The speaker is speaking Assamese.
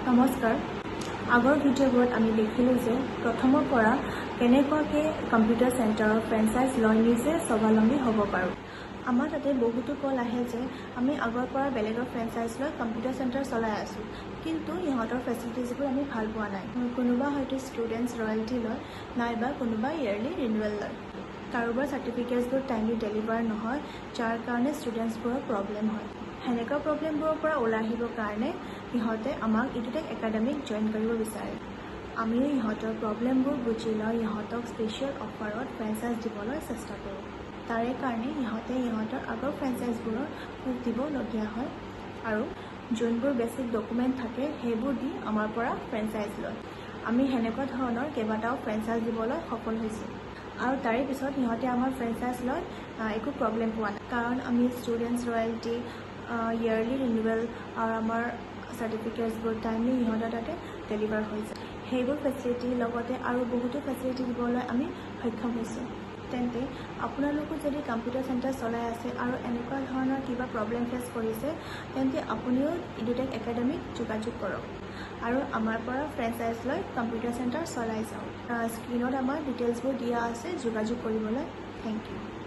নমস্কাৰ। আগৰ ভিডিঅ'বোৰত আমি দেখিলোঁ যে প্ৰথমৰ পৰা কেনেকুৱাকৈ কম্পিউটাৰ চেণ্টাৰৰ ফ্ৰেঞ্চাইজ লৈ নিজে স্বাৱলম্বী হ'ব পাৰোঁ। আমাৰ তাতে বহুতো কল আহে যে আমি আগৰ পৰা বেলেগৰ ফ্ৰেঞ্চাইজ লৈ কম্পিউটাৰ চেণ্টাৰ চলাই আছোঁ, কিন্তু ইহঁতৰ ফেচিলিটিজবোৰ আমি ভাল পোৱা নাই। কোনোবা হয়তো ষ্টুডেণ্টছ ৰয়েলটি লয়, নাইবা কোনোবা ইয়েৰলি ৰিনিউৱেল লয়। কাৰোবাৰ চাৰ্টিফিকেটছবোৰ টাইমলি ডেলিভাৰ নহয়, যাৰ কাৰণে ষ্টুডেণ্টছবোৰৰ প্ৰব্লেম হয়। সেনেকুৱা প্ৰব্লেমবোৰৰ পৰা ওলাই আহিবৰ কাৰণে ইহঁতে আমাক ইডুটেক একাডেমিক জইন কৰিব বিচাৰে। আমিও ইহঁতৰ প্ৰব্লেমবোৰ বুজি লৈ ইহঁতক স্পেচিয়েল অফাৰত ফ্ৰেঞ্চাইজ দিবলৈ চেষ্টা কৰোঁ। তাৰে কাৰণে ইহঁতে ইহঁতৰ আগৰ ফ্ৰেঞ্চাইজবোৰৰ প্ৰুফ দিবলগীয়া হয় আৰু যোনবোৰ বেছিক ডকুমেণ্ট থাকে সেইবোৰ দি আমাৰ পৰা ফ্ৰেঞ্চাইজ লয়। আমি সেনেকুৱা ধৰণৰ কেইবাটাও ফ্ৰেঞ্চাইজ দিবলৈ সফল হৈছোঁ আৰু তাৰে পিছত সিহঁতে আমাৰ ফ্ৰেঞ্চাইজ লৈ একো প্ৰব্লেম পোৱা নাই, কাৰণ আমি ষ্টুডেণ্টছ ৰয়েলটি, ইয়েৰলি ৰিনিউৱেল আৰু আমাৰ চাৰ্টিফিকেটছবোৰ টাইমলি ইহঁতৰ তাতে ডেলিভাৰ হৈ যায়। সেইবোৰ ফেচিলিটিৰ লগতে আৰু বহুতো ফেচিলিটি দিবলৈ আমি সক্ষম হৈছোঁ। তেন্তে আপোনালোকো যদি কম্পিউটাৰ চেণ্টাৰ চলাই আছে আৰু এনেকুৱা ধৰণৰ কিবা প্ৰব্লেম ফেচ কৰিছে, তেন্তে আপুনিও ইডুটেক একাডেমিক যোগাযোগ কৰক আৰু আমাৰ পৰা ফ্ৰেঞ্চাইজ লৈ কম্পিউটাৰ চেণ্টাৰ চলাই যাওক। স্ক্ৰীণত আমাৰ ডিটেইলছবোৰ দিয়া আছে যোগাযোগ কৰিবলৈ। Thank U.